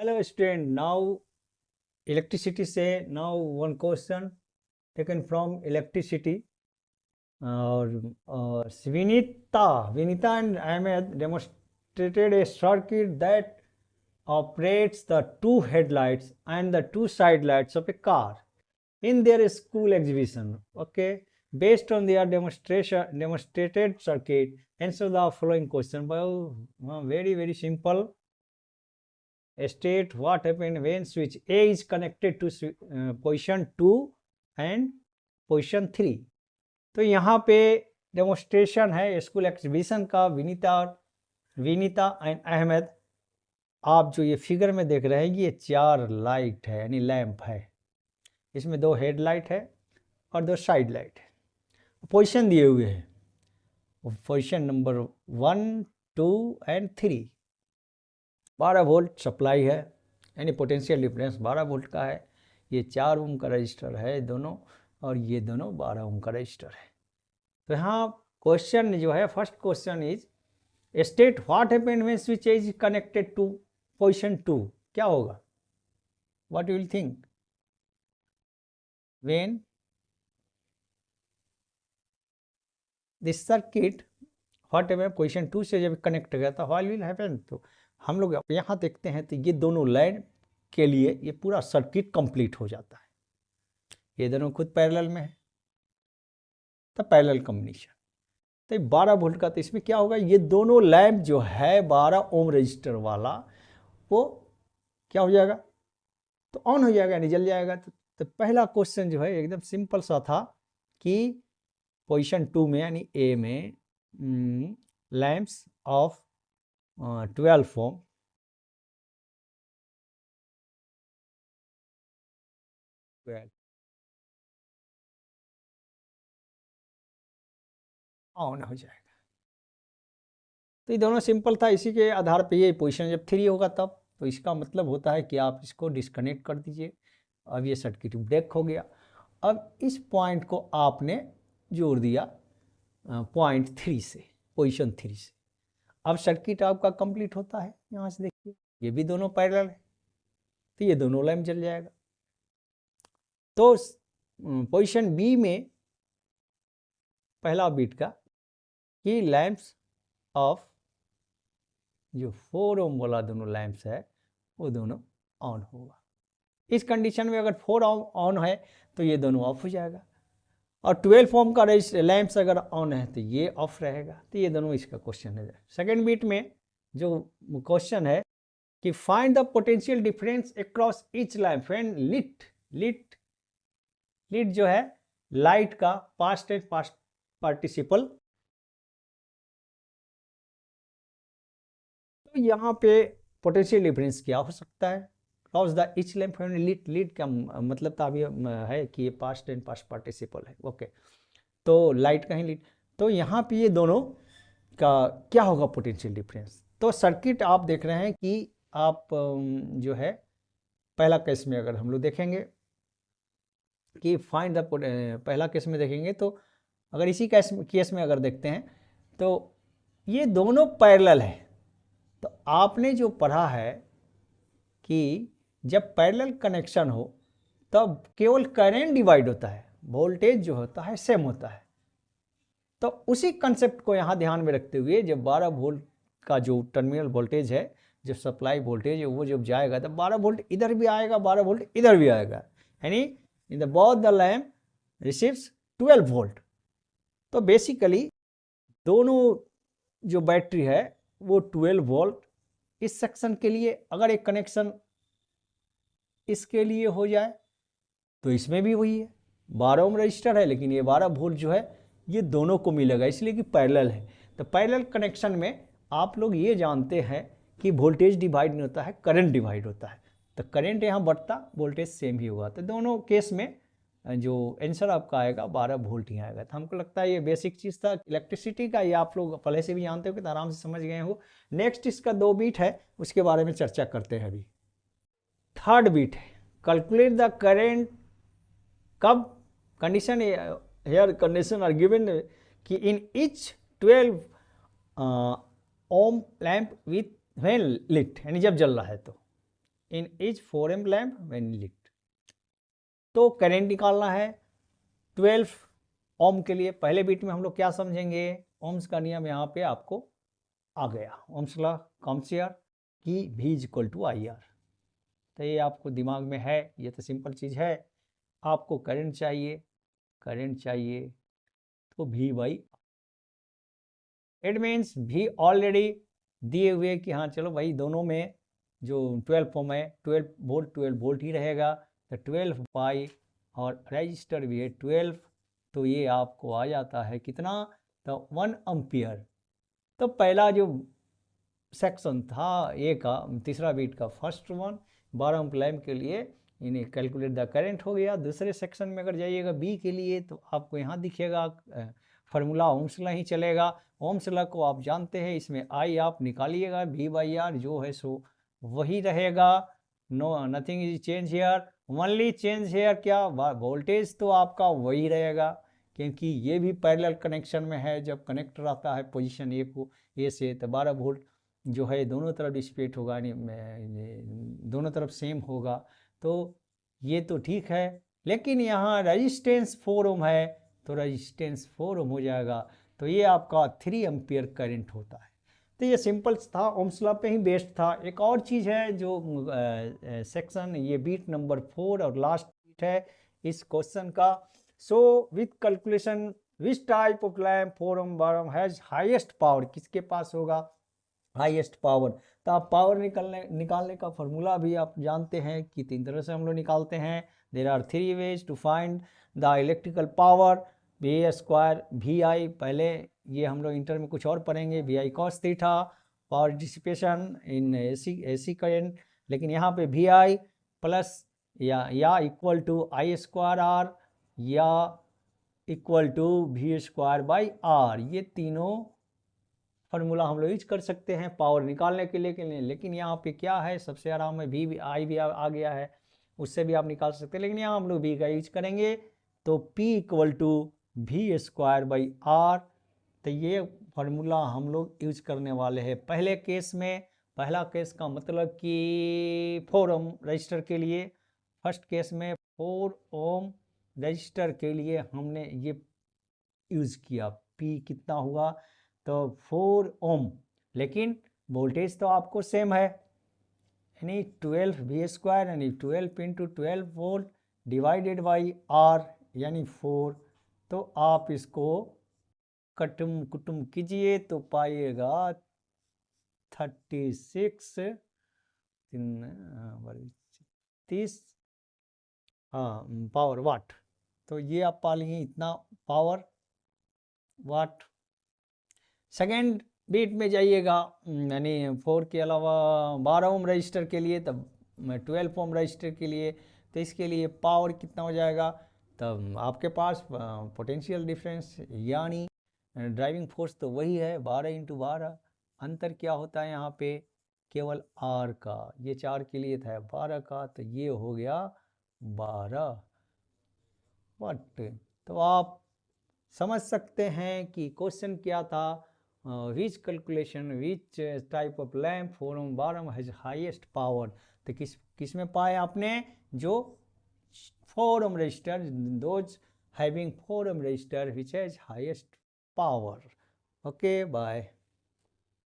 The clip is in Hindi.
Hello student, now electricity say now one question taken from electricity. Vinita and Ahmed demonstrated a circuit that operates the two headlights and the two side lights of a car in their school exhibition. Okay, based on their demonstrated circuit, answer the following question. Well, very simple. State what happened when switch A is connected to position 2 and position 3. तो यहाँ पे डेमोस्ट्रेशन है स्कूल एग्जीबिशन का विनीता एंड अहमद। आप जो ये फिगर में देख रहे हैं ये 4 लाइट है यानी लैंप है, इसमें 2 हेडलाइट है और 2 साइड लाइट है। पोजीशन दिए हुए हैं, position number 1, 2 and 3। 12 volt supply है यानी पोटेंशियल डिफरेंस 12 वोल्ट का है। ये 4 ओम का रजिस्टर है दोनों, और ये दोनों 12 ओम का रजिस्टर है। तो यहाँ क्वेश्चन जो है, first question is state what happened when switch is connected to position 2। क्या होगा? What you will think when this circuit what happened position 2 से जब कनेक्ट गया था, व्हाट विल हैपन? तो हम लोग यहाँ देखते हैं तो ये दोनों लाइन के लिए ये पूरा सर्किट कंप्लीट हो जाता है। ये दोनों खुद पैरेलल में है तो पैरेलल कॉम्बिनेशन। तो 12 वोल्ट का, तो इसमें क्या होगा, ये दोनों लैंप जो है 12 ओम रजिस्टर वाला वो क्या हो जाएगा, तो ऑन हो जाएगा यानी जल जाएगा। तो पहला क्वेश्चन जो है एकदम सिंपल सा था कि पोजीशन 2 में यानी ए में लैंप्स ऑफ 12 ओम ऑन हो जाएगा। तो ये दोनों सिंपल था, इसी के आधार पे ये पोजीशन जब 3 होगा तब, तो इसका मतलब होता है कि आप इसको डिस्कनेक्ट कर दीजिए। अब ये सर्किट ब्रेक हो गया। अब इस पॉइंट को आपने जोड़ दिया पॉइंट 3 से, पोजीशन 3 से। अब सर्किट आपका कंप्लीट होता है। यहाँ से देखिए ये भी दोनों पैरेलल है तो ये दोनों लैंप जल जाएगा। तो पोजीशन बी में पहला बीट का कि लैंप्स ऑफ जो 4 ओम वाला दोनों लैंप्स है वो दोनों ऑन होगा। इस कंडीशन में अगर 4 ओम ऑन है तो ये दोनों ऑफ हो जाएगा, और 12 ओम का लैंप्स अगर ऑन है तो ये ऑफ रहेगा। तो ये दोनों इसका क्वेश्चन है। सेकेंड बीट में जो क्वेश्चन है कि find the potential difference across each lamp when lit जो है लाइट का पास्ट एंड पास्ट पार्टिसिपल। तो यहाँ पे पोटेंशियल डिफरेंस क्या हो सकता है, cross the each lamp when lit का मतलब तो अभी है कि ये पास्ट एंड पास्ट पार्टिसिपल है। ओके, तो लाइट का ही लिट। तो यहाँ पे ये दोनों का क्या होगा पोटेंशियल डिफरेंस। तो सर्किट आप देख रहे हैं कि आप जो है पहला केस में अगर हम लोग देखेंगे कि फाइंड द, पहला केस में देखेंगे तो अगर इसी केस में अगर देखते हैं तो ये दोनों पैरेलल है। तो आपने जो पढ़ा है कि जब पैरेलल कनेक्शन हो तब केवल करंट डिवाइड होता है, वोल्टेज जो होता है सेम होता है। तो उसी कंसेप्ट को यहाँ ध्यान में रखते हुए जब 12 वोल्ट का जो टर्मिनल वोल्टेज है, जब सप्लाई वोल्टेज है वो जब जाएगा तब 12 वोल्ट इधर भी आएगा, 12 वोल्ट इधर भी आएगा, यानी in the both the lamp receives 12 volt. तो बेसिकली दोनों जो बैटरी है वो 12 वोल्ट इस सेक्शन के लिए, अगर एक कनेक्शन इसके लिए हो जाए तो इसमें भी वही है, 12 ओम रजिस्टर है लेकिन ये 12 वोल्ट जो है ये दोनों को मिलेगा, इसलिए कि पैरेलल है। तो पैरेलल कनेक्शन में आप लोग ये जानते हैं कि वोल्टेज डिवाइड नहीं होता है, करंट डिवाइड होता है। तो करंट यहाँ बढ़ता, वोल्टेज सेम ही होगा। तो दोनों केस में जो आंसर आपका आएगा 12 वोल्ट ही आएगा। तो हमको लगता है ये बेसिक चीज़ था इलेक्ट्रिसिटी का, ये आप लोग पहले से भी जानते हो कि तो आराम से समझ गए हो। नेक्स्ट इसका 2 बीट है, उसके बारे में चर्चा करते हैं अभी। थर्ड बीट है कैलकुलेट द करेंट। कब condition here condition are given कि in each 12 ohm lamp with when lit, यानी जब जल रहा है तो in each 4 amp lamp when lit। तो करंट निकालना है 12 ओम के लिए। पहले बीट में हम लोग क्या समझेंगे, ओम्स का नियम यहाँ पे आपको आ गया, ओम्स लॉ कॉम्स हियर कि V equal to I R. तो ये आपको दिमाग में है, ये तो सिंपल चीज़ है। आपको करंट चाहिए, करंट चाहिए तो V by, it means V already दिए हुए कि हाँ चलो भाई दोनों में जो 12 ओम है 12 वोल्ट ही रहेगा, तो 12 बाई और रजिस्टर भी है 12, तो ये आपको आ जाता है कितना, तो 1 एम्पियर। तो पहला जो सेक्शन था ए का तीसरा बीट का फर्स्ट वन 12 एम्प लैम्प के लिए इन्हें कैलकुलेट द करंट हो गया। दूसरे सेक्शन में अगर जाइएगा बी के लिए तो आपको यहाँ दिखेगा फार्मूला ओम्स लॉ ही चलेगा। ओम्स लॉ को आप जानते हैं, इसमें आई आप निकालिएगा, V बाई आर जो है सो वही रहेगा। No nothing is change here, only change here क्या, वोल्टेज तो आपका वही रहेगा, क्योंकि ये भी पैरेलल कनेक्शन में है। जब कनेक्टर आता है पोजीशन ए को ए से, तो 12 वोल्ट जो है दोनों तरफ डिसिपेट होगा, दोनों तरफ सेम होगा। तो ये तो ठीक है, लेकिन यहाँ रजिस्टेंस 4 ओम है तो रजिस्टेंस 4 ओम हो जाएगा, तो ये आपका 3 एम्पियर करंट होता है। तो ये सिंपल था, ओम्स लॉ पे ही बेस्ड था। एक और चीज़ है जो सेक्शन, ये बीट नंबर 4 और लास्ट बीट है इस क्वेश्चन का। So with calculation which type of lamp 4 ohm 12 ohm has highest power, किसके पास होगा हाईएस्ट पावर। तो आप पावर निकालने का फॉर्मूला भी आप जानते हैं कि 3 तरह से हम लोग निकालते हैं। There are 3 ways to find the electrical power, V square V I, पहले ये हम लोग इंटर में कुछ और पढ़ेंगे, V I cos theta, power dissipation in AC current, लेकिन यहाँ पे वी आई प्लस या equal to I square R या equal to V square by R, ये तीनों फार्मूला हम लोग यूज कर सकते हैं पावर निकालने के लिए। लेकिन यहाँ पे क्या है, सबसे आराम में भी आई भी आ गया है, उससे भी आप निकाल सकते हैं, लेकिन यहाँ हम लोग भी का यूज करेंगे। तो P equal to V square by R, तो ये फार्मूला हम लोग यूज करने वाले हैं पहले केस में। पहला केस का मतलब कि 4 ओम रजिस्टर के लिए, फर्स्ट केस में 4 ओम रजिस्टर के लिए हमने ये यूज़ किया। P कितना हुआ, तो 4 ओम, लेकिन वोल्टेज तो आपको सेम है, यानी 12 वी स्क्वायर यानी 12 into 12 volt divided by R यानी 4। तो आप इसको कटुम कुटुम कीजिए तो पाइएगा 36 30 पावर वाट। तो ये आप पा लेंगे इतना पावर वाट। सेकेंड बीट में जाइएगा, यानी 4 के अलावा 12 ओम रजिस्टर के लिए, तब 12 ओम रजिस्टर के लिए, तो इसके लिए पावर कितना हो जाएगा, तब आपके पास पोटेंशियल डिफरेंस यानी ड्राइविंग फोर्स तो वही है 12 इंटू 12। अंतर क्या होता है यहाँ पे, केवल आर का, ये 4 के लिए था 12 का, तो ये हो गया 12 वाट। तो आप समझ सकते हैं कि क्वेश्चन क्या था, which calculation which type of lamp 4 ohm 12 ohm has highest power. तो किस में पाए आपने, जो 4 ohm resistor, those having 4 ohm resistor which has highest power. Okay bye.